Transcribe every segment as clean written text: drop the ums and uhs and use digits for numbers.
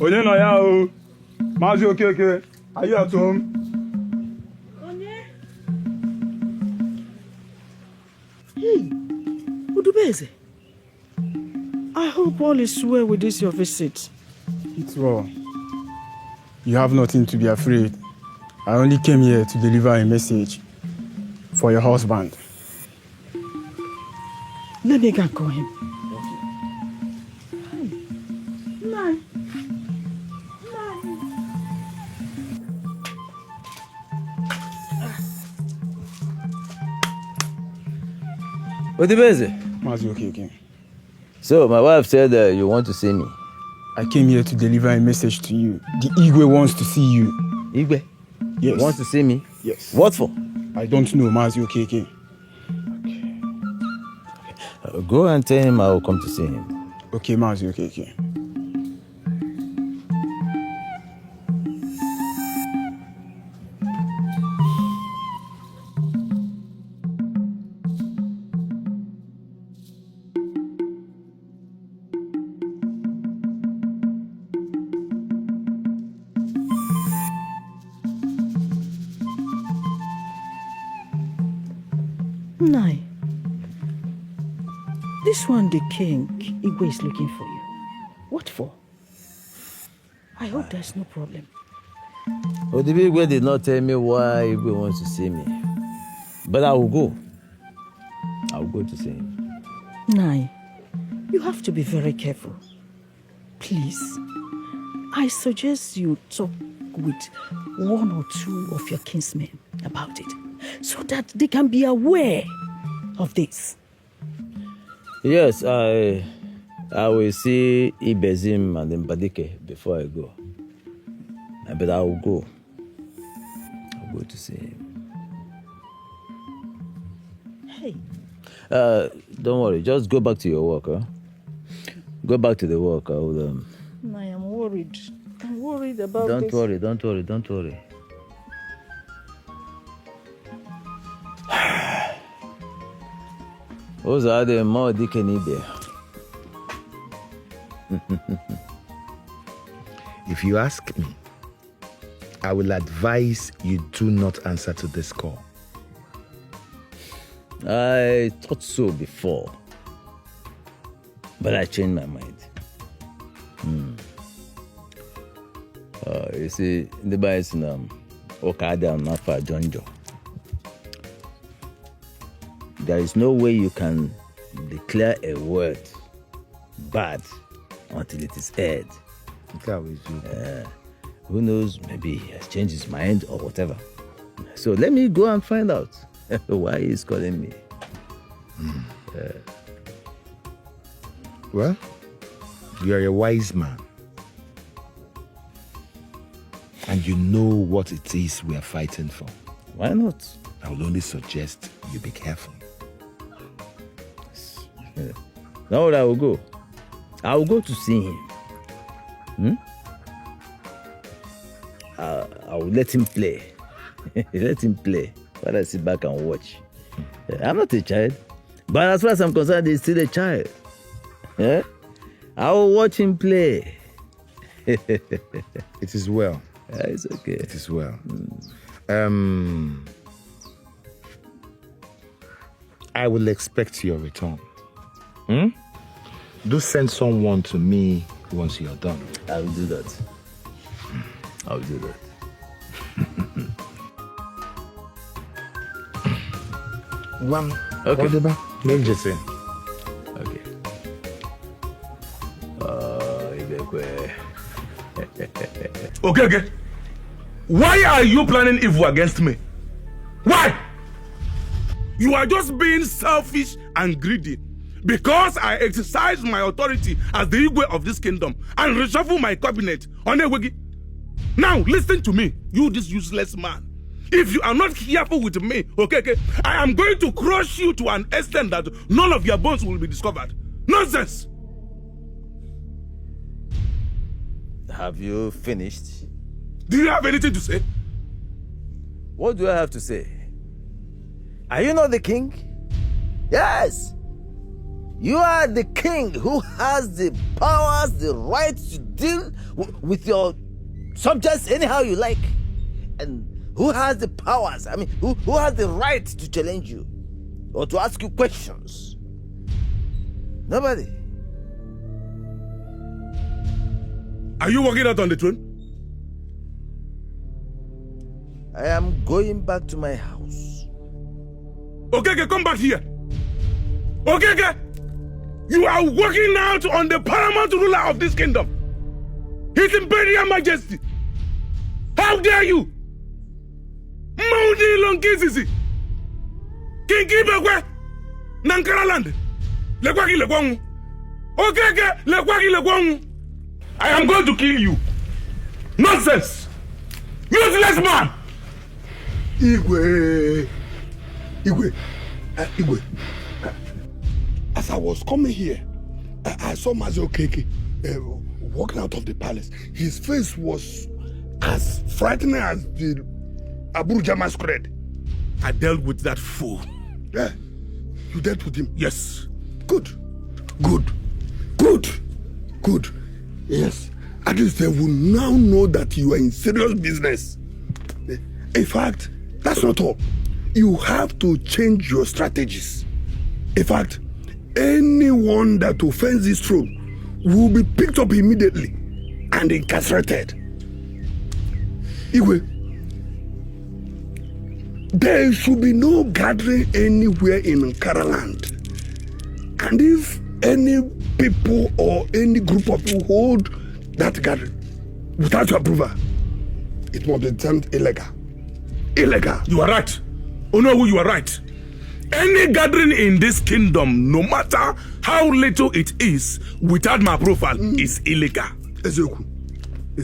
Onye no ya o. Mazi Okeke, are you at home? Onye? Hey, Udubeze. I hope all is well with this your visit. It's well. You have nothing to be afraid. I only came here to deliver a message for your husband. Let me go and call him. Udubeze. Mazi Okeke. So, my wife said you want to see me. I came here to deliver a message to you. The Igwe wants to see you. Igwe? Yes. Wants to see me? Yes. What for? I don't know, Mazi Okeke. Okay. Go and tell him I will come to see him. Okay, Mazi Okeke. Nai, this one the king, Igwe is looking for you. What for? I hope there's no problem. Igwe did not tell me why Igwe wants to see me. But I will go. I will go to see him. Nai, you have to be very careful. Please, I suggest you talk with one or two of your kinsmen about it, so that they can be aware of this. Yes, I will see Ibezim and Dikeh before I go. But I will go. I'll go to see him. Hey. Don't worry, just go back to your work, huh? Go back to the work. I will. I am worried. I'm worried about Don't this. worry. Those are the more Dikeh need there. If you ask me, I will advise you do not answer to this call. I thought so before, but I changed my mind. You see, the boys in Okada and Nafa Jonjo. There is no way you can declare a word bad until it is heard. Who knows, maybe he has changed his mind or whatever. So let me go and find out why he's calling me. Well, you are a wise man. And you know what it is we are fighting for. Why not? I will only suggest you be careful. Now I will go. I will go to see him. I will let him play. Let him play. While I sit back and watch. I'm not a child. But as far as I'm concerned, he's still a child. I will watch him play. It is well. It's okay. It is well. I will expect your return. Do send someone to me once you're done. I will do that. I will do that. One. Okay. Okay. Okay. Why are you planning evil against me? Why? You are just being selfish and greedy. Because I exercise my authority as the Igwe of this kingdom and reshuffle my cabinet on Ewegi. Now, listen to me, you this useless man. If you are not careful with me, okay, I am going to crush you to an extent that none of your bones will be discovered. Nonsense! Have you finished? Do you have anything to say? What do I have to say? Are you not the king? Yes! You are the king who has the powers, the right to deal with your subjects anyhow you like. And who has the powers, who has the right to challenge you or to ask you questions? Nobody. Are you walking out on the throne? I am going back to my house. Okay, come back here. Okay. You are walking out on the paramount ruler of this kingdom. His Imperial Majesty. How dare you? Mounty Lonkisisi. King Kibekwe. Nankara land. Lekwaki Lekwangu. Okay, Lekwaki Lekwangu. I am going to kill you. Nonsense. Useless man. Igwe. As I was coming here, I saw Mazi Okeke walking out of the palace. His face was as frightening as the Abuja masquerade. I dealt with that fool. Yeah, you dealt with him? Yes. Good. Yes, at least they will now know that you are in serious business. In fact, that's not all. You have to change your strategies. In fact, anyone that offends this throne will be picked up immediately and incarcerated. Igwe, there should be no gathering anywhere in Nkara land. And if any people or any group of people hold that gathering without your approval, it must be termed illegal. You are right. Oh no, you are right. Any gathering in this kingdom, no matter how little it is, without my approval, is illegal.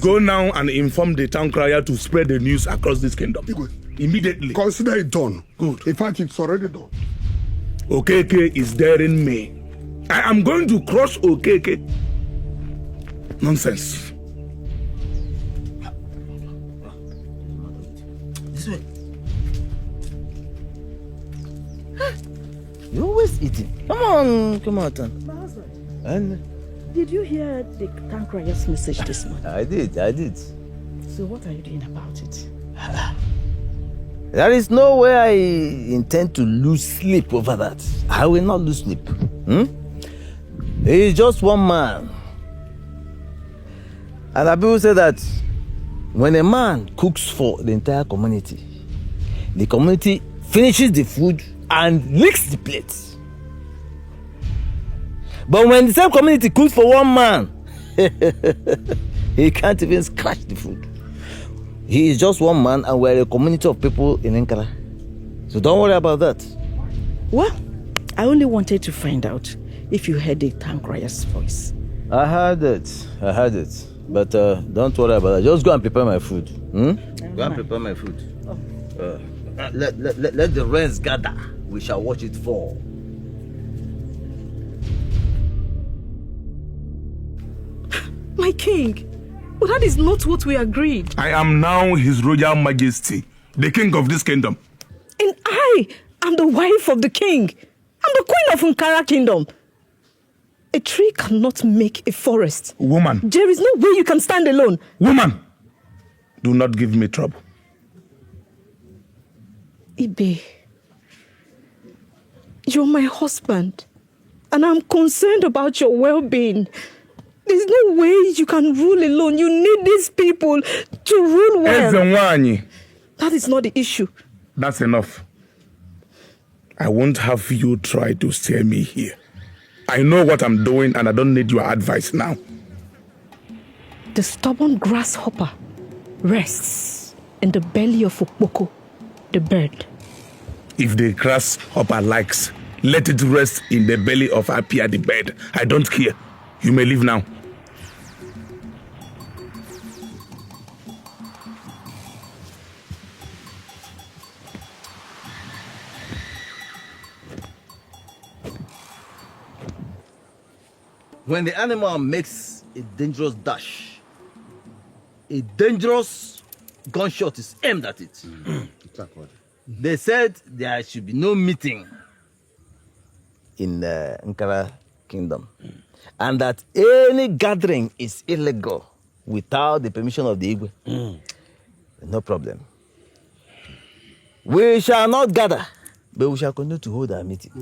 Go now and inform the town crier to spread the news across this kingdom. Immediately. Consider it done. Good. In fact, it's already done. Okeke is daring me. I am going to crush Okeke. Nonsense. This way. You're always eating. Come on, Tan. My husband, And did you hear the town crier's message this morning? I did. So what are you doing about it? There is no way I intend to lose sleep over that. I will not lose sleep. He is just one man. And the people say that when a man cooks for the entire community, the community finishes the food and licks the plates. But when the same community cooks for one man, he can't even scratch the food. He is just one man and we're a community of people in Nkara. So don't worry about that. Well, I only wanted to find out if you heard the town crier's voice. I heard it. But don't worry about that. Just go and prepare my food. Go and prepare my food. Let the rains gather. We shall watch it fall. My king, but that is not what we agreed. I am now His Royal Majesty, the king of this kingdom. And I am the wife of the king. I'm the queen of Nkara kingdom. A tree cannot make a forest. Woman. There is no way you can stand alone. Woman, do not give me trouble. Ibe, you're my husband, and I'm concerned about your well-being. There's no way you can rule alone. You need these people to rule well. That is not the issue. That's enough. I won't have you try to steer me here. I know what I'm doing and I don't need your advice now. The stubborn grasshopper rests in the belly of Okpoko, the bird. If the grasshopper likes, let it rest in the belly of Apia the bird. I don't care. You may leave now. When the animal makes a dangerous dash, a dangerous gunshot is aimed at it. They said there should be no meeting in Nkara kingdom. And that any gathering is illegal without the permission of the Igwe. No problem. We shall not gather, but we shall continue to hold our meeting.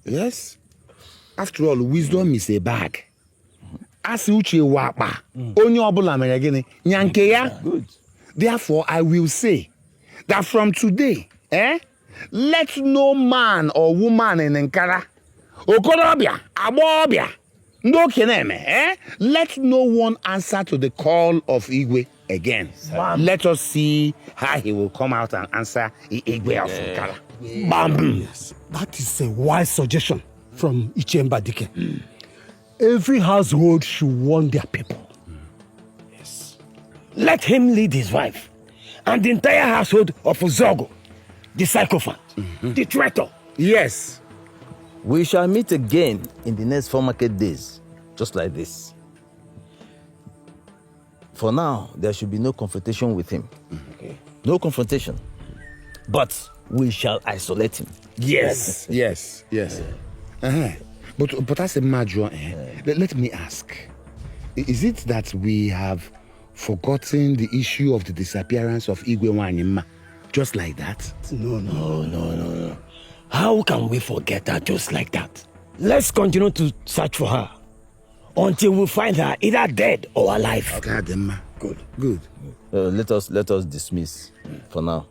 Yes. After all, wisdom is a bag. As uche wapa, onye obula mere gini, nyanke ya. Good. Therefore, I will say that from today, let no man or woman in Nkara, okorobia, agbobia, no keneme, let no one answer to the call of Igwe again. Let us see how he will come out and answer Igwe of Nkara. Bam! Yes. That is a wise suggestion from Ichemba Dikeh. Every household should warn their people. Yes. Let him lead his wife and the entire household of Uzogo, the sycophant, the traitor. Yes. We shall meet again in the next 4 market days, just like this. For now, there should be no confrontation with him. Okay. No confrontation. But we shall isolate him. Yes. Yes. But as a major, let me ask. Is it that we have forgotten the issue of the disappearance of Igwe Wanyima? Just like that? No. How can we forget her just like that? Let's continue to search for her until we find her either dead or alive. Okay. Good. Let us dismiss for now.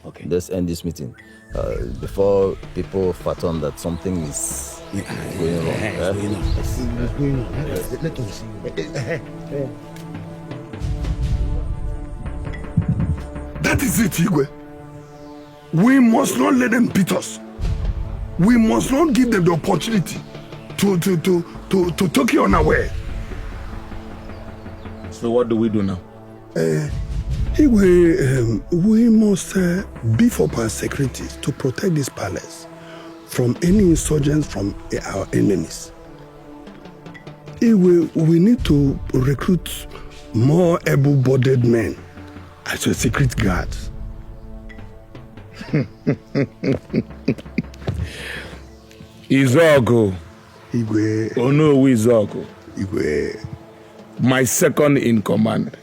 Okay. Let's end this meeting before people fathom that something is going on. Let us see. That is it, Igwe. We must not let them beat us. We must not give them the opportunity to take you unaware. So what do we do now? Igwe, we must beef up our security to protect this palace from any insurgents from our enemies. Igwe, we need to recruit more able-bodied men as your secret guards. Izogo. Igwe. Oh no, Izogo. Igwe. My second in command.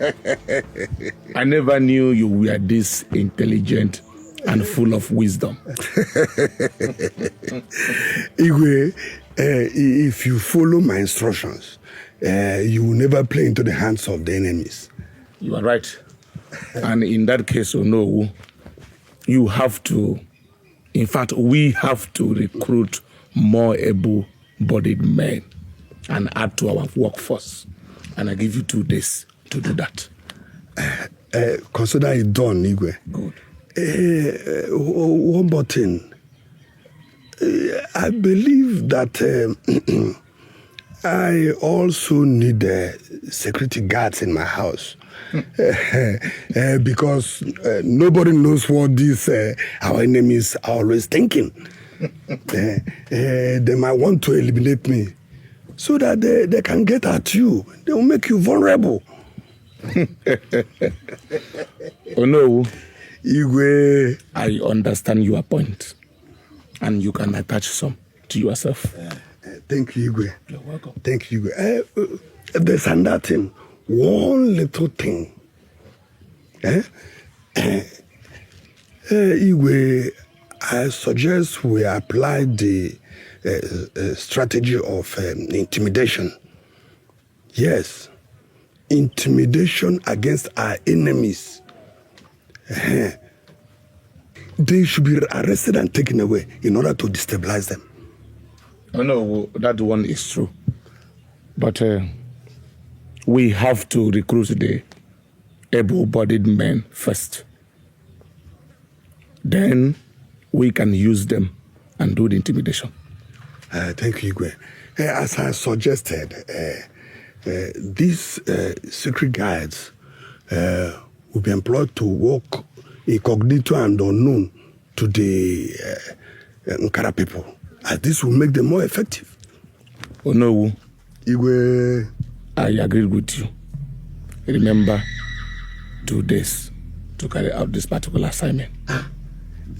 I never knew you were this intelligent and full of wisdom. Igwe, if you follow my instructions, you will never play into the hands of the enemies. You are right. And in that case, no, you have to, in fact, we have to recruit more able-bodied men and add to our workforce. And I give you 2 days to do that. Consider it done, Igwe. Good. One more thing. I believe that I also need security guards in my house. Because nobody knows what these our enemies are always thinking. They might want to eliminate me so that they can get at you. They will make you vulnerable. Oh no, Igwe. I understand your point, and you can attach some to yourself. Thank you, Igwe. You're welcome. Thank you, Igwe. There's another thing. One little thing. Igwe, I suggest we apply the strategy of intimidation. Yes, intimidation against our enemies. They should be arrested and taken away in order to destabilize them. Oh no, that one is true. But we have to recruit the able-bodied men first. Then we can use them and do the intimidation. Thank you, Igwe. As I suggested, these secret guides will be employed to work incognito and unknown to the Nkara people. This will make them more effective. Oh no, Igwe. I agree with you. Remember, 2 days to carry out this particular assignment.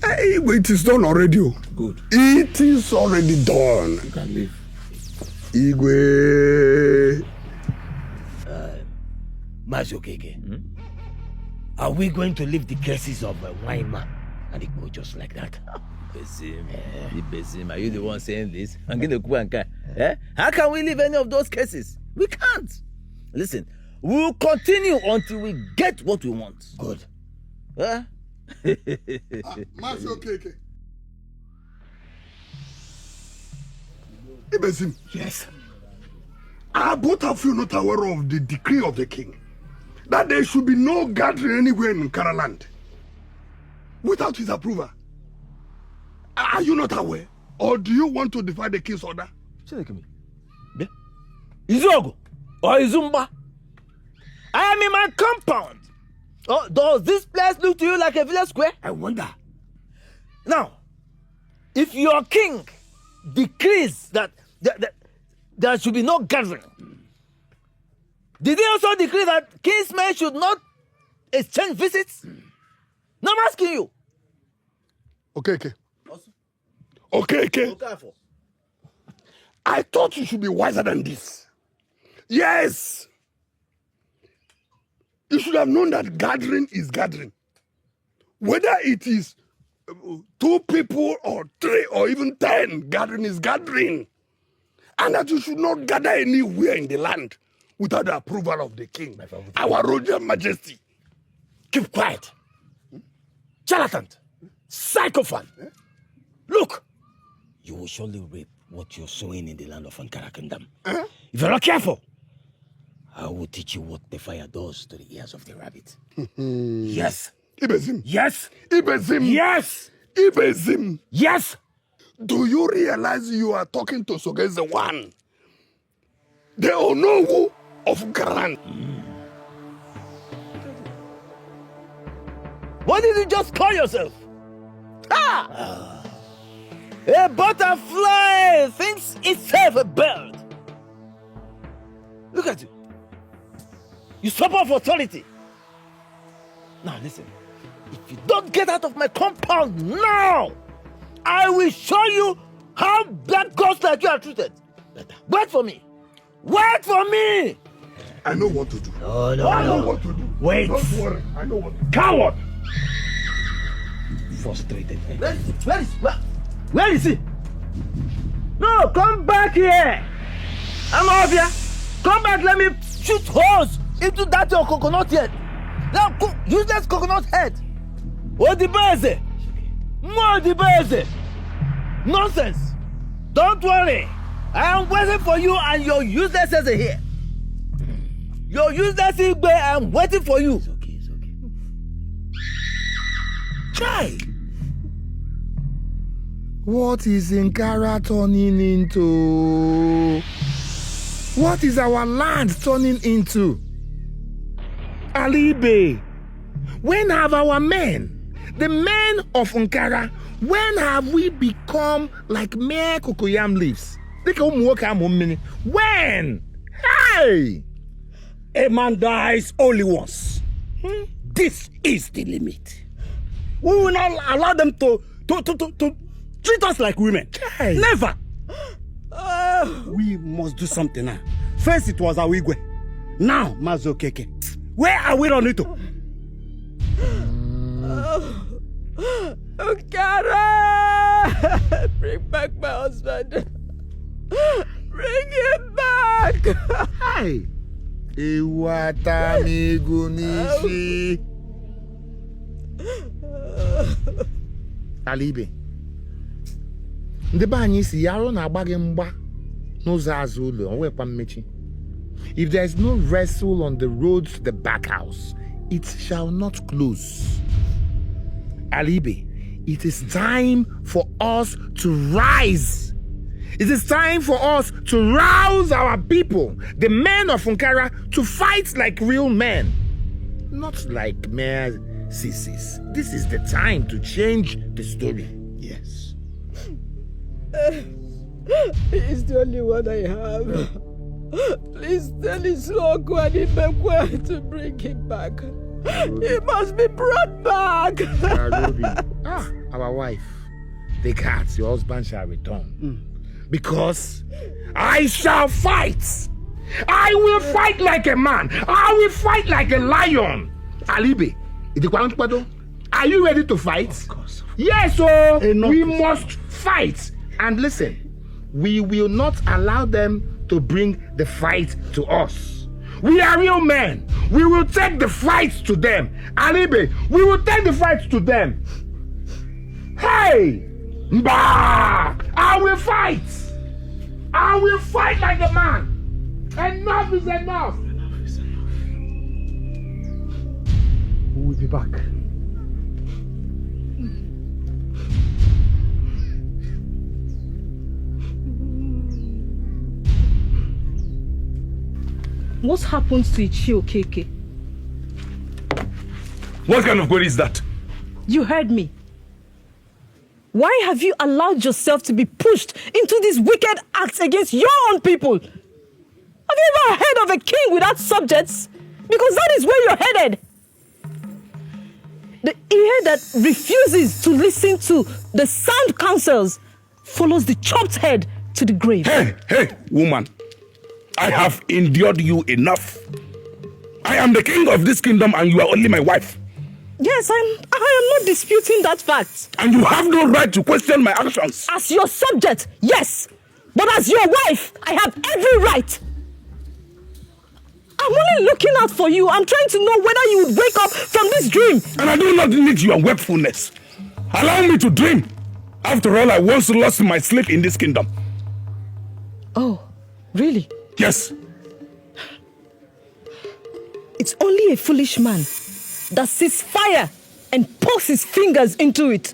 Igwe, it is done already. Good. It is already done. You can leave. Igwe. Mazokeke, are we going to leave the cases of wine man and it go just like that? Are you the one saying this? How can we leave any of those cases? We can't. Listen, we'll continue until we get what we want. Good. Mazokeke. Ibezim. Yes. Are both of you not aware of the decree of the king that there should be no gathering anywhere in Karaland without his approval? Are you not aware? Or do you want to defy the king's order? Izogo or Izumba? I am in my compound. Oh, does this place look to you like a village square? I wonder. Now, if your king decrees that there should be no gathering, did he also decree that kinsmen should not exchange visits? No, I'm asking you. Okay. I thought you should be wiser than this. Yes. You should have known that gathering is gathering. Whether it is 2 people or 3 or even 10, gathering is gathering. And that you should not gather anywhere in the land without the approval of the king, our Royal Majesty. Keep quiet. Charlatan. Psychophant. Look, you will surely reap what you're sowing in the land of Ankara Kingdom. If you're not careful, I will teach you what the fire does to the ears of the rabbit. Yes. Ibezim. Yes. Ibezim. Yes. Ibezim. Yes. Do you realize you are talking to Sogeze One, the Onowu of Garan? What did you just call yourself? A butterfly thinks itself a bird. Look at you. You support for authority. Now listen, if you don't get out of my compound now, I will show you how black ghosts like you are treated. Wait for me. Wait for me. I know what to do. No. I know what to do. Wait. Don't worry. I know what to do. Coward. Frustrated. Where is he? No, come back here. I'm over here. Come back, let me shoot holes into that your coconut head. Now, use that coconut head. What the base? More the base. Nonsense. Don't worry. I am waiting for you and your useless is here. Your useless is there. I am waiting for you. It's okay. Try. What is Ankara turning into? What is our land turning into? Alibe, when have our men, the men of Ankara, when have we become like mere cocoyam leaves? When? Hey! A man dies only once. This is the limit. We will not allow them to treat us like women. Hey. Never. We must do something now. First it was Awigwe. Now Mazokeke. Where are we running to? Ankara! Bring back my husband. Bring him back. Hey! Iwatami Gunishi. Alibe. Ndị anyị si yaro na-agba gị mgba n'ụzọ azụ ụlọ onwekwa mmechi. If there is no wrestle on the road to the back house, it shall not close. Alibe, it is time for us to rise. It is time for us to rouse our people, the men of Ankara, to fight like real men, not like mere sissies. This is the time to change the story. Yes. He's the only one I have. Please tell his Logwani Mekwe to bring him back. He must be brought back. Our wife, the cat, your husband shall return. Because I shall fight. I will fight like a man. I will fight like a lion. Alibe, are you ready to fight? Of course. Yes, so we must fight. And listen, we will not allow them to bring the fight to us. We are real men. We will take the fight to them. Alibe, we will take the fight to them. Hey! Bah! I will fight! I will fight like a man! Enough is enough! Enough is enough. We will be back. What happens to Ichie Okeke? What kind of query is that? You heard me. Why have you allowed yourself to be pushed into these wicked acts against your own people? Have you ever heard of a king without subjects? Because that is where you're headed. The ear that refuses to listen to the sound counsels follows the chopped head to the grave. Hey, woman. I have endured you enough. I am the king of this kingdom and you are only my wife. Yes, I am not disputing that fact. And you have no right to question my actions. As your subject, yes. But as your wife, I have every right. I'm only looking out for you. I'm trying to know whether you would wake up from this dream. And I do not need your wakefulness. Allow me to dream. After all, I once lost my sleep in this kingdom. Oh, really? Yes. It's only a foolish man that sees fire and pokes his fingers into it.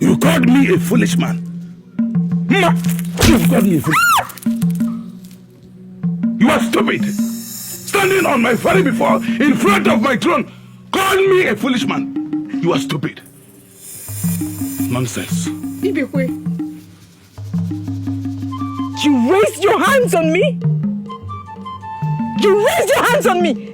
You called me a foolish man. You called me a foolish man. You are stupid. Standing on my ferry before, in front of my throne, call me a foolish man. You are stupid. Nonsense. Ibekwe. You raised your hands on me? You raised your hands on me!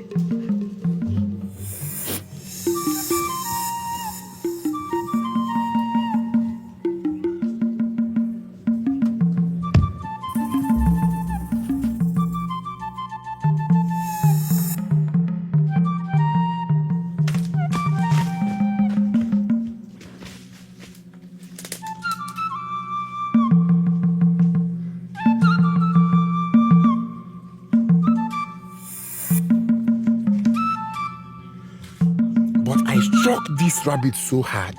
This rabbit so hard.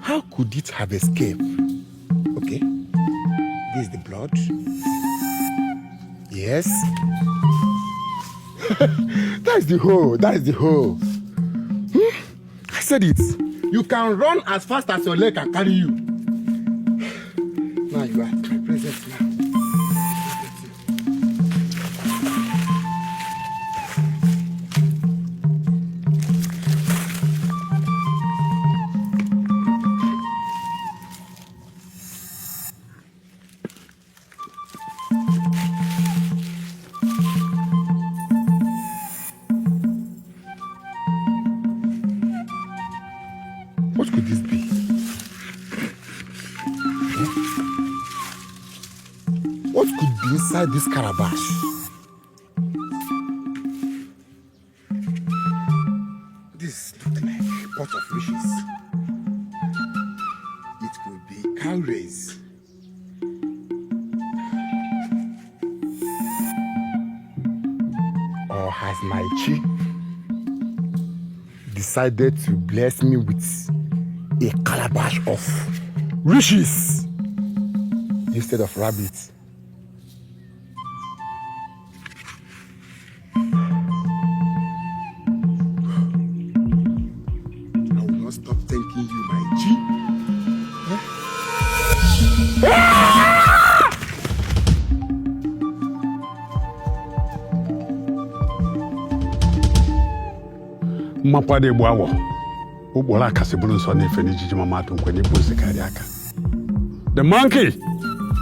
How could it have escaped? Okay. This is the blood. Yes. That's the hole. That's the hole. I said it. You can run as fast as your leg can carry you. Now you are at my presence now. What could this be? What could be inside this calabash? This looks like a pot of riches. It could be cowries. Or has my chief decided to bless me with a calabash of riches instead of rabbits? I will not stop thanking you, my G. Mapade Boawo. Ubola Kasibun Sonny Feniji Mamato Kweni Busikariaka. The monkey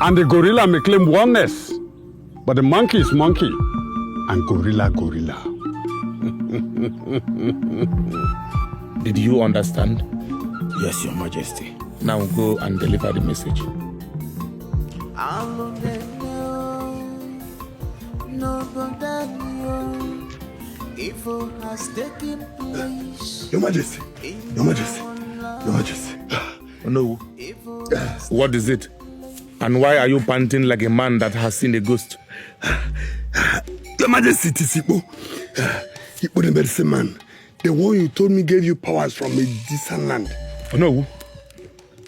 and the gorilla may claim oneness, but the monkey is monkey and gorilla. Did you understand? Yes, Your Majesty. Now go and deliver the message. Your Majesty, Your Majesty, Your Majesty. Oh, no. What is it? And why are you panting like a man that has seen a ghost? Your Majesty, it is Ibo. Ibo the medicine man. The one you told me gave you powers from a distant land. Oh, no.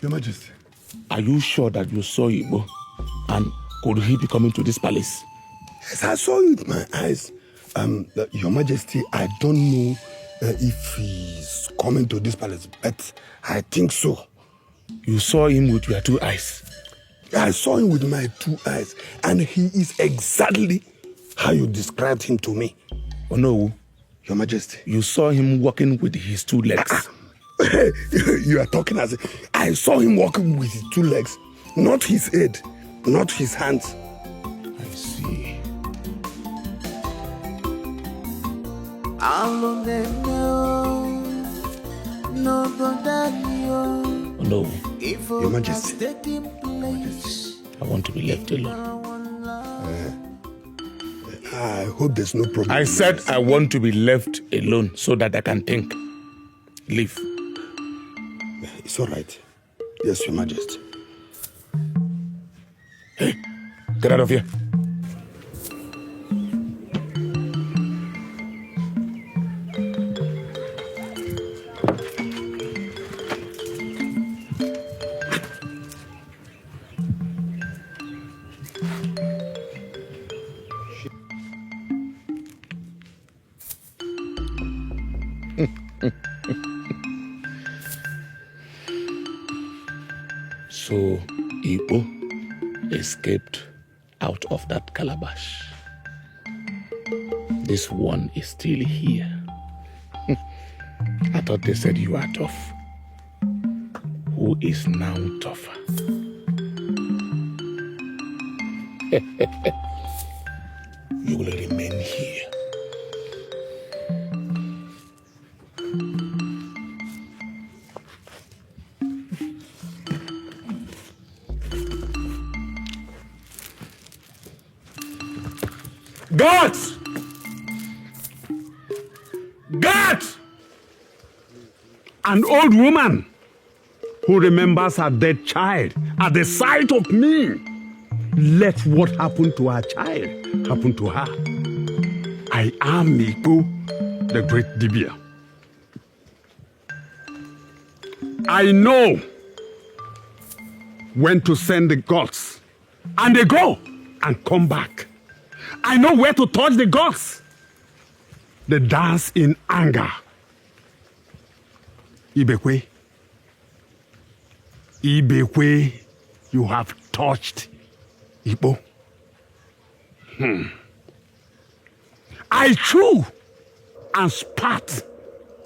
Your Majesty. Are you sure that you saw Ibo? And could he be coming to this palace? Yes, I saw it with my eyes. Your Majesty, I don't know if he's coming to this palace, but I think so. You saw him with your 2 eyes? I saw him with my 2 eyes, and he is exactly how you described him to me. Oh, no. Your Majesty. You saw him walking with his 2 legs. You are talking as if I saw him walking with his 2 legs, not his head, not his hands. I see. Oh, no. Your Majesty. I want to be left alone. I hope there's no problem. I said I want to be left alone so that I can think. Leave. It's all right. Yes, Your Majesty. Hey, get out of here. So, Ibo escaped out of that calabash. This one is still here. I thought they said you are tough. Who is now tougher? You will remain here. Guards! Guards! An old woman who remembers her dead child at the sight of me. Let what happened to her child happen to her. I am Ibo, the great Dibia. I know when to send the gods, and they go and come back. I know where to touch the gods. They dance in anger. Ibekwe, you have touched Ibo. I chew and spat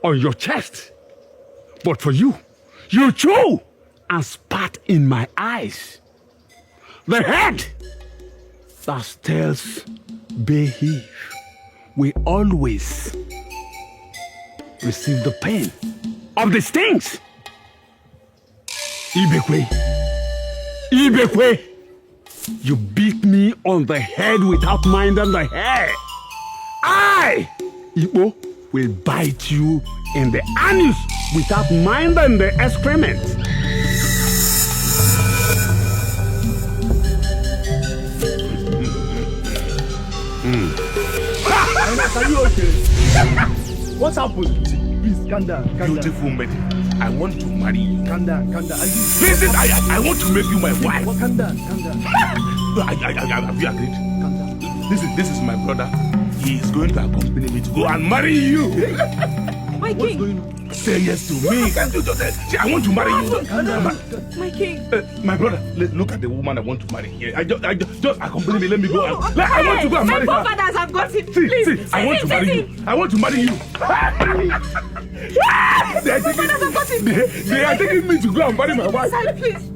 on your chest. But for you, you chew and spat in my eyes. The head that tells behave will always receive the pain of the stings. Ibekwe, you beat me on the head without minding the hair. I, Ibo, will bite you in the anus without minding the excrement. Are you okay? What's happened? Please, calm down. Beautiful lady, I want to marry you. Calm down. Listen, I want to make you my wife. Calm down. Have you agreed? Calm down. This is my brother. He is going to accompany me to go and marry you. My king. Say yes to me. Can't you just say, I want to marry you? My king. My brother, look at the woman I want to marry here. I just accompany me. Let me go. I want to go and marry her. My forefathers have got it. See, I want to marry you. I want to marry you. They are taking me to go and marry my wife. Side, please.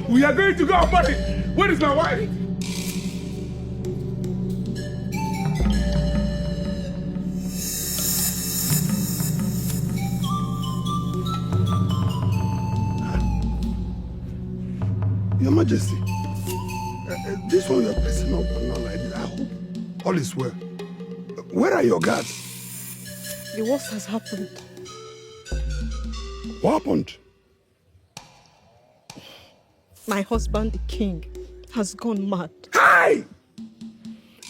We are going to go and marry. Where is my wife? Your Majesty, This one you're pressing up now like this. I hope all is well. Where are your guards? The worst has happened. What happened? My husband, the king, has gone mad. Hi!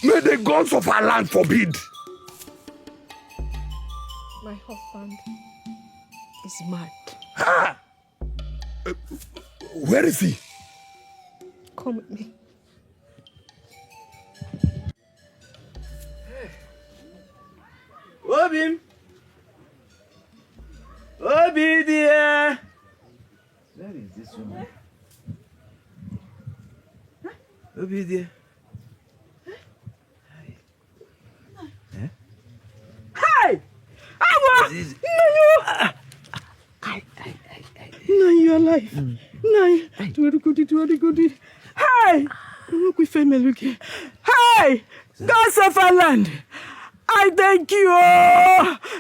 May the gods of our land forbid. My husband is mad. Ah! Where is he? Come with me. Obim! Obi dear! Where is this woman? Obi dear. Hi! Awa! No, you're alive. No, very good. Hi! Look, we family again. Hi! Gods of our land! I thank you!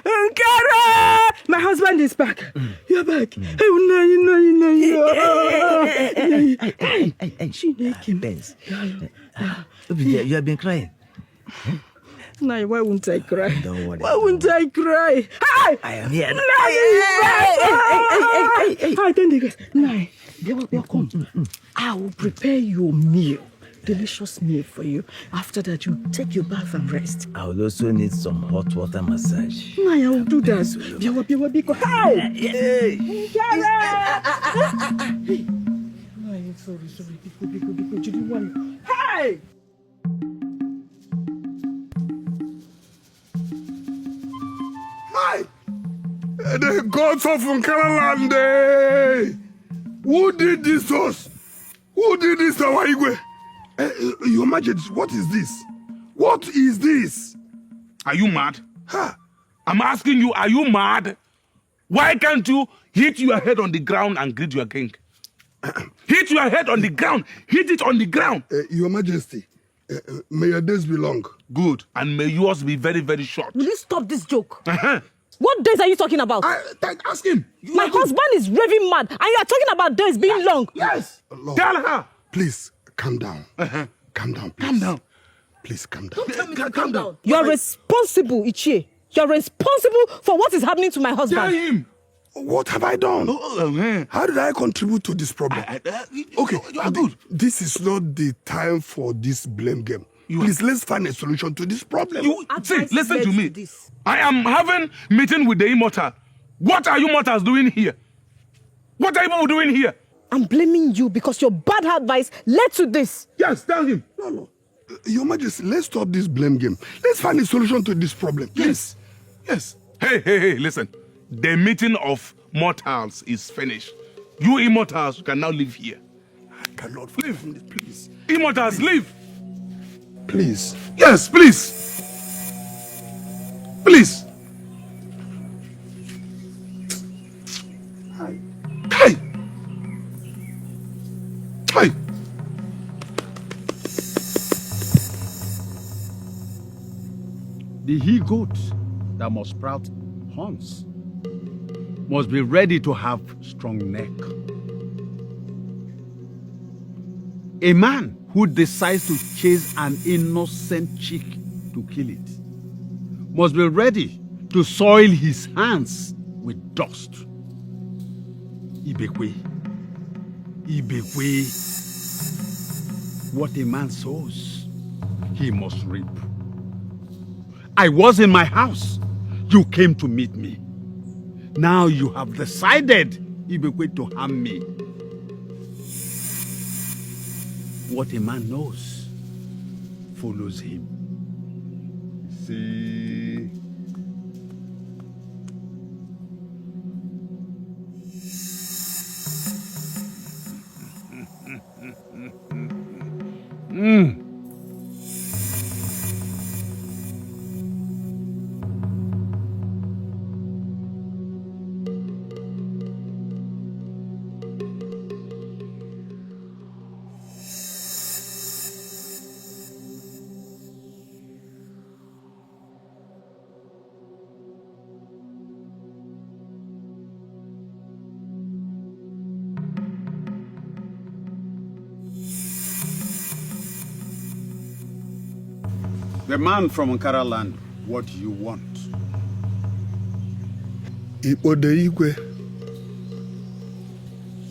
Nkara! My husband is back. You're back. Hey, she naked. Benz. Obi dear, you have been crying. No, why wouldn't I cry? Don't worry. Why wouldn't I cry? Hi! I am here. Hi, then they get. Nai, come. I will prepare your meal. Delicious meal for you. After that, you take your bath and rest. I will also need some hot water massage. Nai, I will do that. Hi! Hey! Nai, sorry. Biko. You didn't want it. Hi! Hi! The gods of Nkaraland! Who did this to us? Who did this to our Igwe? Your Majesty, what is this? What is this? Are you mad? Huh? I'm asking you, are you mad? Why can't you hit your head on the ground and greet your king? Hit your head on the ground. Hit it on the ground. Your Majesty, may your days be long. Good. And may yours be very, very short. Will you stop this joke? Uh-huh. What days are you talking about? Ask him. My husband is raving mad, and you are talking about days being long. Yes. Lord, Tell her. please, calm down. Uh-huh. Calm down, please. Calm down. Please, calm down. Don't tell me to calm down. You are responsible, Ichie. You are responsible for what is happening to my Tell husband. him. What have I done? How did I contribute to this problem? Okay, You are good. This is not the time for this blame game. Please, let's find a solution to this problem. See, listen to me. I am having meeting with the immortal. What are you mortals doing here? What are you people doing here? I'm blaming you because your bad advice led to this. Yes, tell him. No. Your Majesty, let's stop this blame game. Let's find a solution to this problem. Yes. Hey, listen. The meeting of mortals is finished. You immortals can now live here. I cannot Leave. Please. Immortals, leave. Please. Yes, please. Please. Hi. Hey. The he-goat that must sprout horns must be ready to have strong neck. A man who decides to chase an innocent chick to kill it must be ready to soil his hands with dust. Ibekwe. What a man sows, he must reap. I was in my house. You came to meet me. Now you have decided, Ibekwe, to harm me. What a man knows follows him. See? The man from Nkara land, what do you want? Ipode Igwe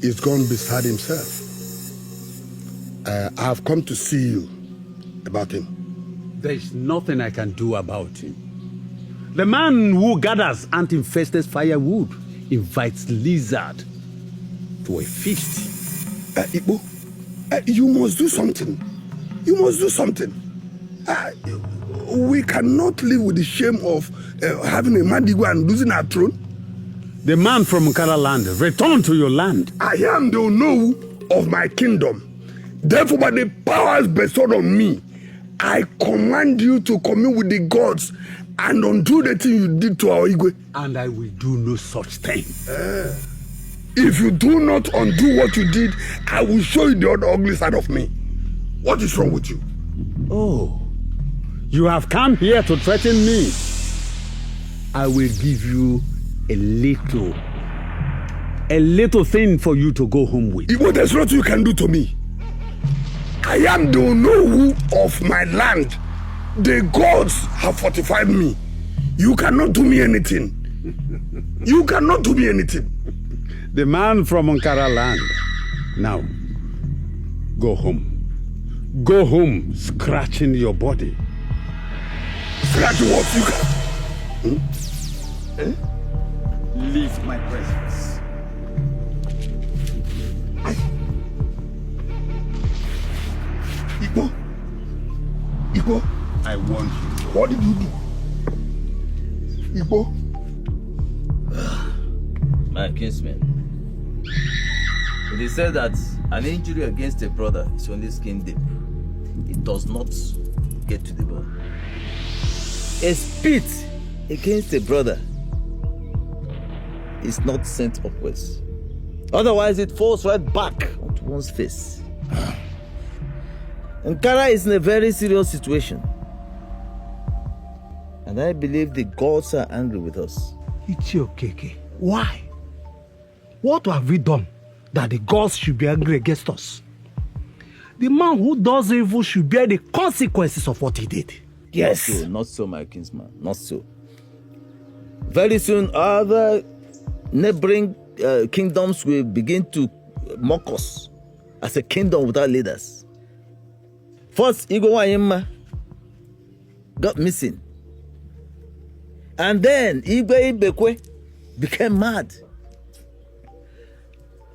is gone beside himself. I have come to see you about him. There's nothing I can do about him. The man who gathers ant-infested firewood invites lizard to a feast. Igbo, you must do something. You must do something. We cannot live with the shame of having a Mandigwa and losing our throne. The man from Nkara land, return to your land. I am the Onowu of my kingdom. Therefore, by the powers bestowed on me, I command you to commune with the gods and undo the thing you did to our Igwe. And I will do no such thing. If you do not undo what you did, I will show you the other ugly side of me. What is wrong with you? Oh, you have come here to threaten me. I will give you a little thing for you to go home with. Igbo, there's nothing you can do to me. I am the Onowu of my land. The gods have fortified me. You cannot do me anything. You cannot do me anything. The man from Nkara land. Now, go home. Go home, scratching your body. Scratch what you can? Leave my presence. Igbo, I warned you. what did you do? Igbo? My kinsman, it is said that an injury against a brother is only skin deep. It does not get to the bone. A spit against a brother is not sent upwards. Otherwise, it falls right back onto one's face. Nkara is in a very serious situation. And I believe the gods are angry with us. Ichiokeke, why? What have we done that the gods should be angry against us? The man who does evil should bear the consequences of what he did. Yes. Not so, my kinsman. Not so. Very soon, other neighboring kingdoms will begin to mock us as a kingdom without leaders. First, Igwe Wanyema got missing. And then Igwe Ibekwe became mad.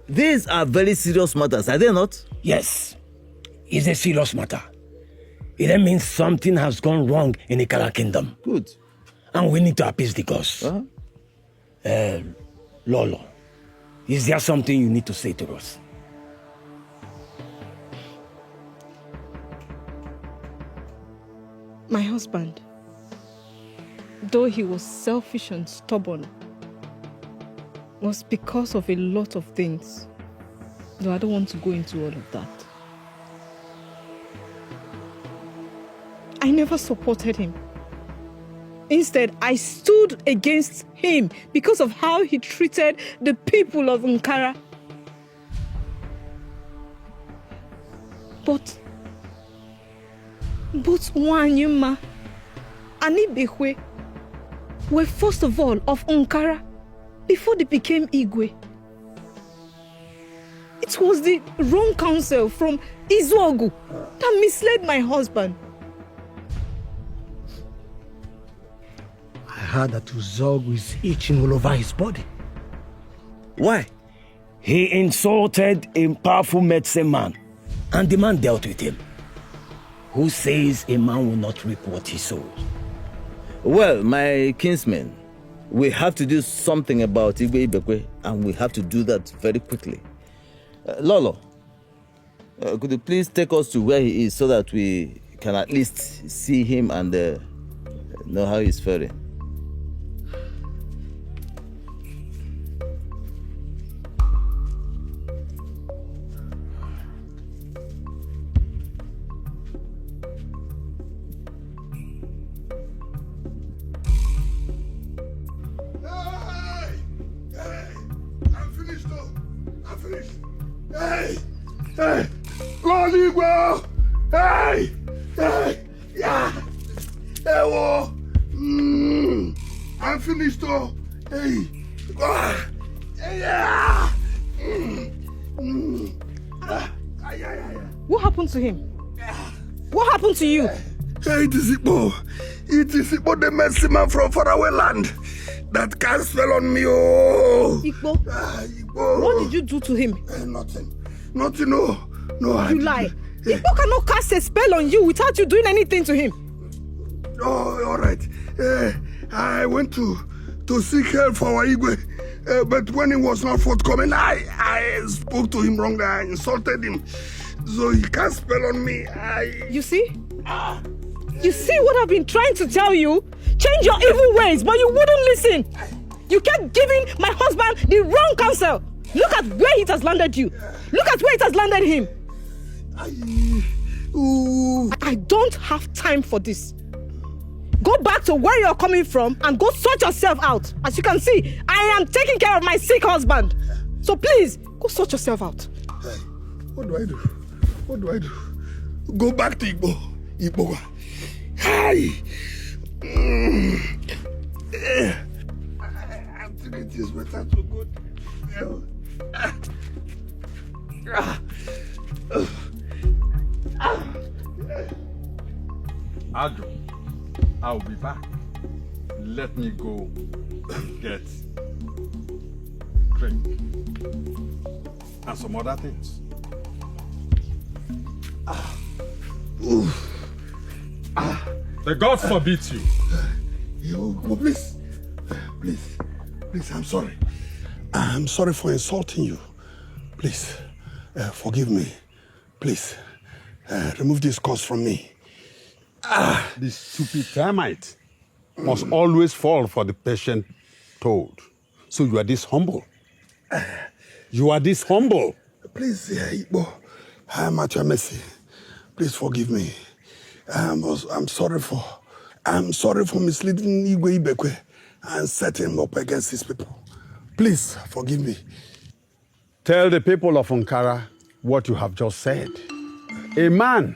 These are very serious matters, are they not? Yes, it's a serious matter. It then means something has gone wrong in the Nkara kingdom. Good. And we need to appease the gods. Lolo, is there something you need to say to us? My husband, though he was selfish and stubborn, was because of a lot of things. Though I don't want to go into all of that. I never supported him. Instead, I stood against him because of how he treated the people of Nkara. But Wanyema and Ibekwe were first of all of Nkara before they became Igwe. It was the wrong counsel from Izuogu that misled my husband. I heard that Uzogu is itching all over his body. Why? He insulted a powerful medicine man, and the man dealt with him. Who says a man will not reap what he sows? Well, my kinsmen, we have to do something about Igwe Ibekwe, and we have to do that very quickly. Lolo, could you please take us to where he is so that we can at least see him and know how he's faring? Hey! Lord Igwe! Hey! Hey! Yeah! finished, oh. Hey. What happened to him? What happened to you? It is Igbo. It is Igbo, the mercy man from faraway land. That cast fell on me, oh. Igbo? Igbo. What did you do to him? Nothing. Nothing, no. No, You lie. Igbo cannot cast a spell on you without you doing anything to him. Oh, all right. I went to seek help for our Igwe. But when he was not forthcoming, I spoke to him wrongly. I insulted him. So he cast spell on me. You see? You see what I've been trying to tell you? Change your evil ways, but you wouldn't listen. You kept giving my husband the wrong counsel. Look at where it has landed you. Look at where it has landed him. I don't have time for this. Go back to where you're coming from and go sort yourself out. As you can see, I am taking care of my sick husband. So please, go sort yourself out. Hey, what do I do? What do I do? Go back to Igbo. Igbo. Hi. I think it is better to go. Adjo, I'll be back. Let me go and get drink and some other things. The gods forbid you. Yo, please, I'm sorry. I'm sorry for insulting you. Please, forgive me. Please, remove this curse from me. This stupid termite must always fall for the patient toad. So you are this humble. You are this humble. Please, Igbo, I am at your mercy. Please forgive me. I'm sorry for misleading Igwe Ibekwe and setting him up against his people. Please forgive me. Tell the people of Ankara what you have just said. A man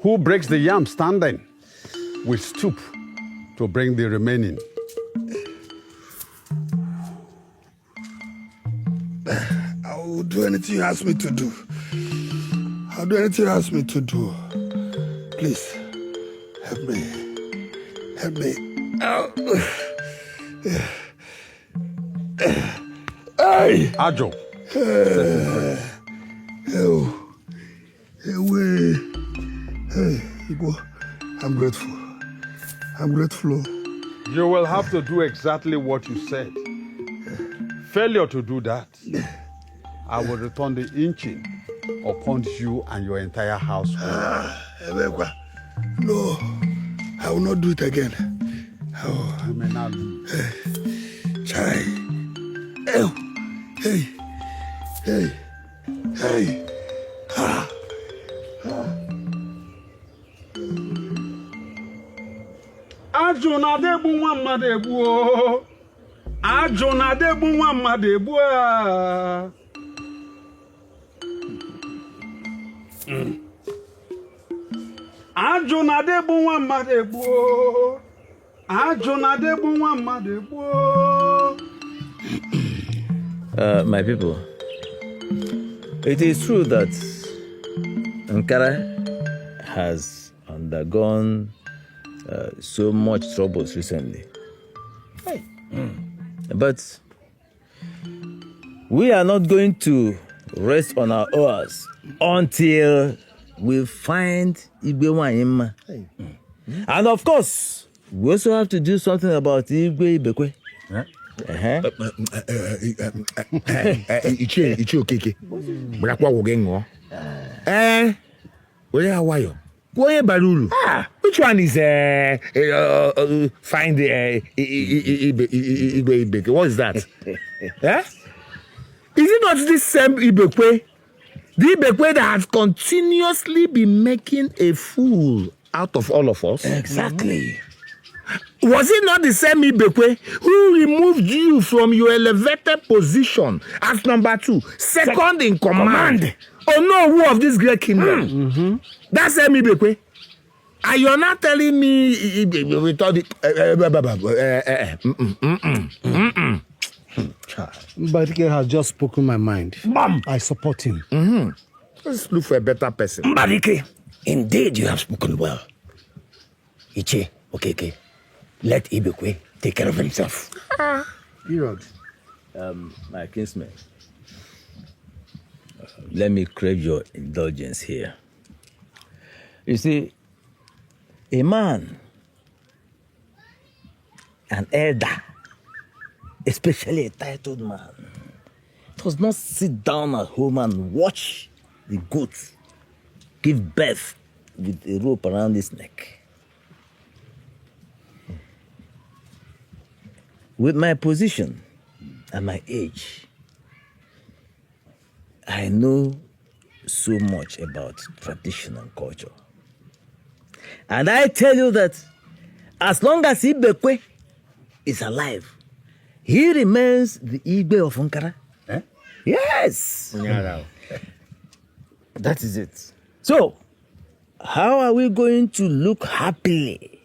who breaks the yam standing will stoop to bring the remaining. I will do anything you ask me to do. I'll do anything you ask me to do. Please, help me. Help me. Hey! Adjo. Hey, Igbo, I'm grateful. I'm grateful. You will have to do exactly what you said. Failure to do that, I will return the engine upon you and your entire household. No, I will not do it again. You may not leave. Chai. Hey. Ajụ na-adegbu nwa mmadụ egbu o. Ajụ na-adegbu nwa mmadụ egbu a. Ajụ na-adegbu nwa mmadụ egbu o. Ajụ na-adegbu nwa mmadụ egbu o. My people, it is true that Ankara has undergone so much troubles recently. But we are not going to rest on our oars until we find Igwe Wanyima. And of course, we also have to do something about Igwe Ibekwe. Ichi okeke. Brakwa woge ngo. Where are you? Go Barulu. Which one is find Ibekwe? What is that? Is it not this same Ibekwe? The Ibekwe that has continuously been making a fool out of all of us? Exactly. Was it not the same Ibekwe who removed you from your elevated position as number 2, second in command? Oh no, who of this great kingdom? That same Ibekwe. And you're not telling me we thought Dikeh has just spoken my mind. I support him. Let's look for a better person. Dikeh, indeed you have spoken well. Iche, okay. Let Ibekwe take care of himself. Period. My kinsman, let me crave your indulgence here. You see, a man, an elder, especially a titled man, does not sit down at home and watch the goats give birth with a rope around his neck. With my position and my age, I know so much about tradition and culture. And I tell you that as long as Ibekwe is alive, he remains the Igbe of Nkara. Eh? Yes. That is it. So, how are we going to look happily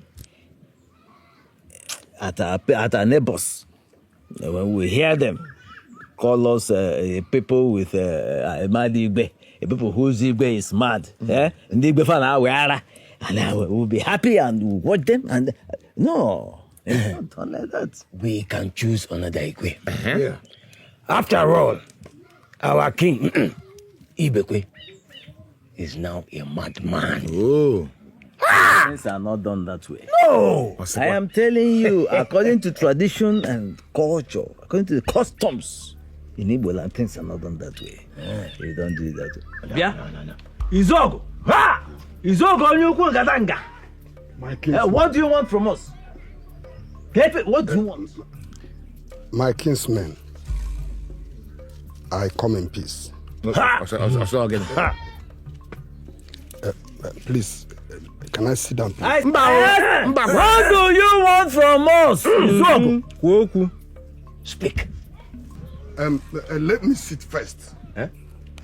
at our neighbors when we hear them call us people with a mad Igbe, people whose Igbe is mad? And Igbe fan and we'll be happy and we'll watch them and no, it's not like that. We can choose another Igwe. Yeah. After all, our king, Ibekwe, is now a madman. Oh. Things are not done that way. No! I am telling you, according to tradition and culture, according to the customs in Igbo land, things are not done that way. You don't do it that way. Yeah? Izogo! Ha! Izogo Onyukwu Ngatanga! My kinsman. What do you want from us? What do you want? My kinsmen, I come in peace. Please, can I sit down, please? What do you want from us? Izogo? Speak. Let me sit first.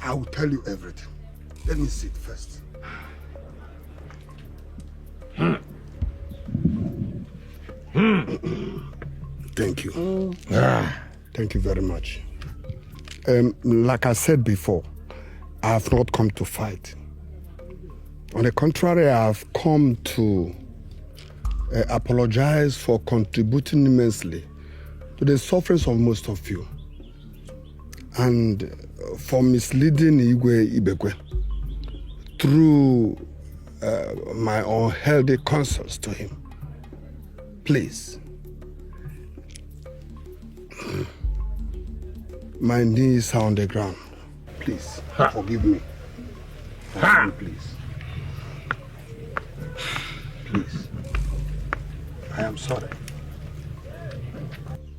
I will tell you everything. Let me sit first. Thank you. Thank you very much. Like I said before, I have not come to fight. On the contrary, I have come to apologize for contributing immensely to the sufferings of most of you and for misleading Igwe Ibekwe through my unhealthy counsels to him. Please. My knees are on the ground. Please, forgive me. Forgive me, please. Please. I am sorry.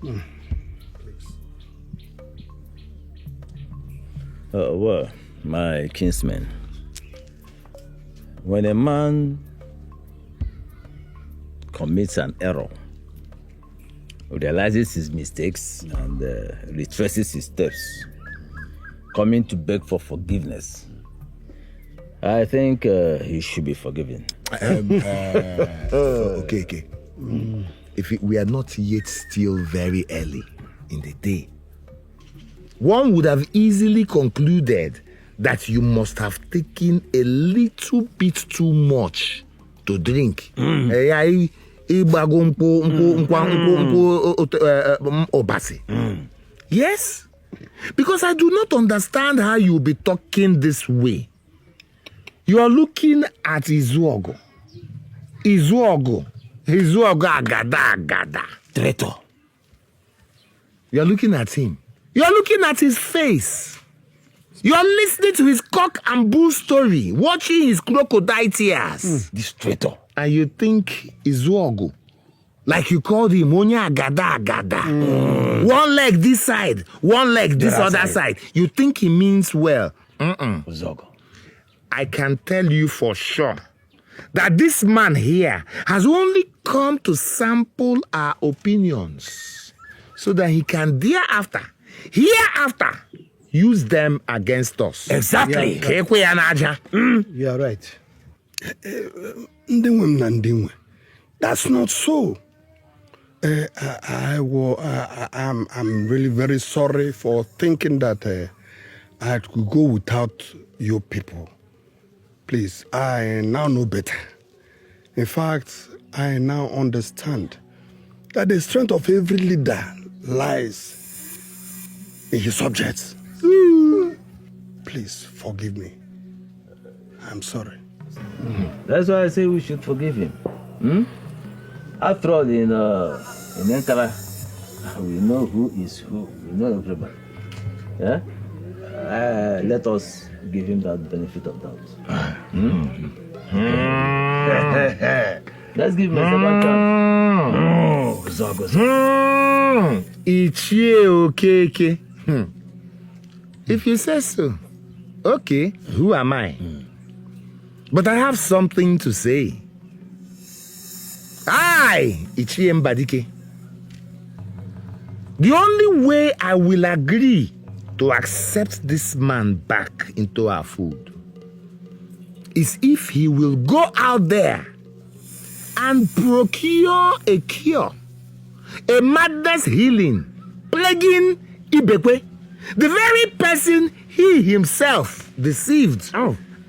Please. Well, my kinsman, when a man commits an error, realizes his mistakes and retraces his steps, coming to beg for forgiveness, I think he should be forgiven. Okay. If we are not yet still very early in the day, one would have easily concluded that you must have taken a little bit too much to drink. Yes, because I do not understand how you'll be talking this way. You are looking at Izuogo agada. Traitor. You are looking at him. You are looking at his face. You are listening to his cock and bull story, watching his crocodile tears. This traitor. And you think Izuogo, like you called him, Onya agada. One leg this side, one leg this other side. You think he means well. Izogo. I can tell you for sure that this man here has only come to sample our opinions so that he can hereafter use them against us. Exactly. Yeah. You are right. That's not so. I'm really very sorry for thinking that I could go without your people. Please, I now know better. In fact, I now understand that the strength of every leader lies in his subjects. Please forgive me. I'm sorry. That's why I say we should forgive him. After all, in Ankara, we know who is who. We know everybody. Yeah? Let us give him that benefit of doubt. Let's give him a second chance. Okay. If you say so, okay, who am I? But I have something to say. Ichie Mbadike. The only way I will agree to accept this man back into our fold is if he will go out there and procure a cure, a madness healing, plaguing Ibekwe, the very person he himself deceived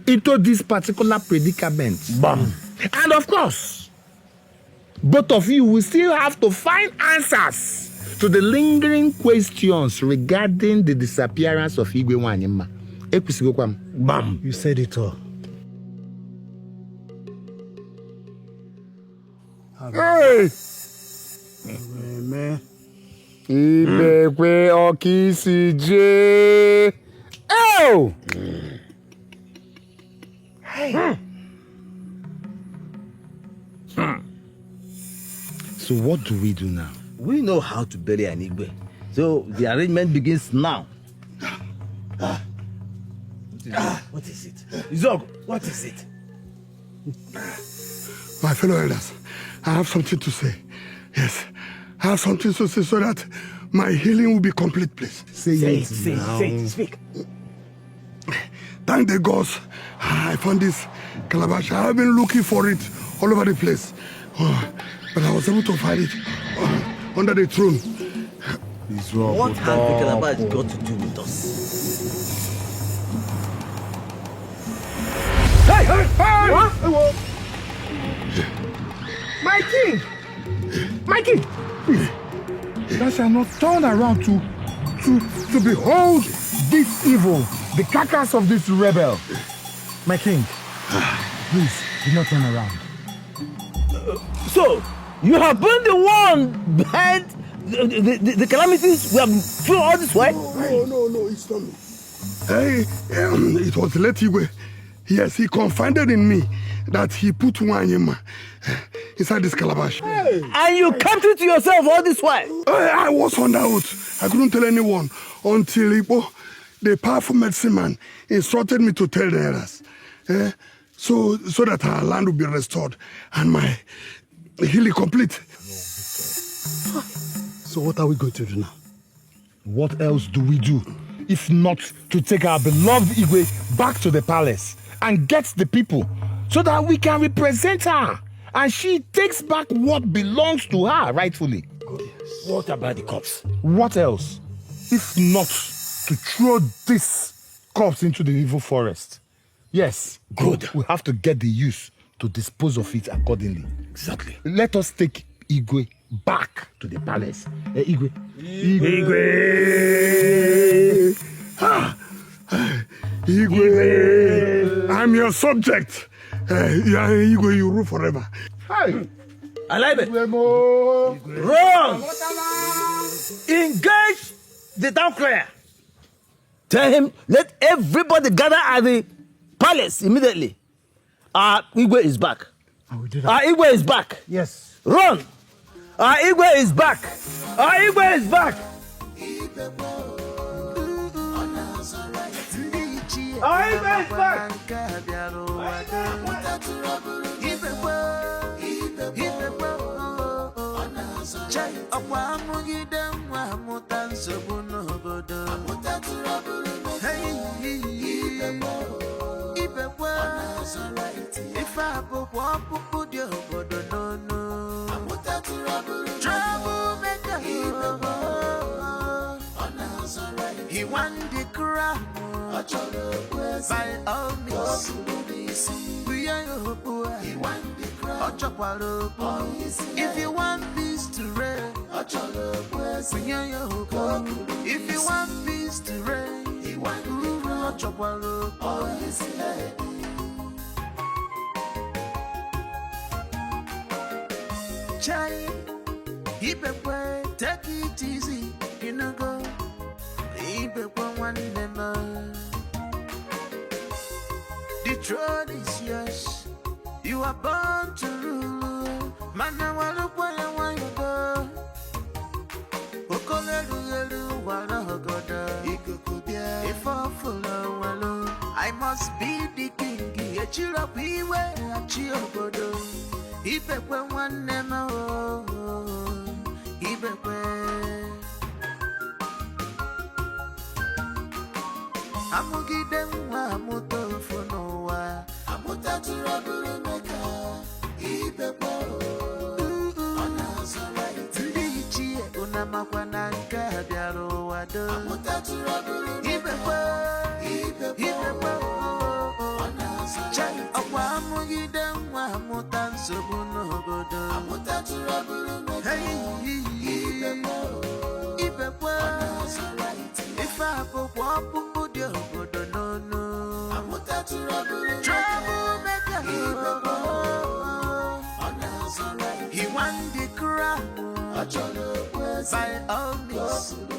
into this particular predicament. Bam. And of course, both of you will still have to find answers to the lingering questions regarding the disappearance of Igwe Wanyema. Bam. You said it all. Hey! Ibekwe Okisije. Oh! Hey! So what do we do now? We know how to bury an Igwe. So the arrangement begins now. What is it? Zog, what is it? My fellow elders, I have something to say. Yes, I have something to say so that my healing will be complete, please. Say it, speak. Thank the gods, I found this calabash. I have been looking for it all over the place. But I was able to find it under the throne. What has the calabash got to do with us? Hey! What? My king! Thou shalt not turn around to behold this evil, the carcass of this rebel. My king, please, do not turn around. So, you have been the one behind the calamities we have through all this way? No, it's not me. It was Letigwe. Yes, he confided in me that he put Wanyema inside this calabash. Hey. And you kept it to yourself all this while? I was on oath. I couldn't tell anyone until the powerful medicine man instructed me to tell the others. So that our land will be restored and my healing complete. So what are we going to do now? What else do we do if not to take our beloved Igwe back to the palace and get the people so that we can represent her and she takes back what belongs to her rightfully? Oh, yes. What about the corpse? What else if not to throw this corpse into the evil forest? Yes, good. We have to get the youth to dispose of it accordingly. Exactly. Let us take Igwe back to the palace. Igwe. Igwe. I'm your subject. Igwe, you rule forever. Hey. I like it. Run! Engage the town crier. Tell him, let everybody gather at the palace immediately. Igwe is back. Igwe is back. Yes. Run! Igwe is back. Igwe is back. Igwe is back. up, put your body, no. Troublemaker. He won the crown. By all means. We are your boy. He won the crown. If you want peace to reign, we are your boy. If you want peace to reign, he won the crown. Chai, take it easy, you know go. One member. The throne is yours. You are born to rule. Man, I want to play a while ago. If I follow, I must be the king. One name. Amugide mwa mutofu nowa amuta turaburu meka ibepo ndichie unamakwa na nka biaro wado amuta turaburu ibepo chai akwa amugide mwa amuta nsobu nogodo amuta turaburu meka ibepo if I pop no. Troublemaker. He won the crown. By all means.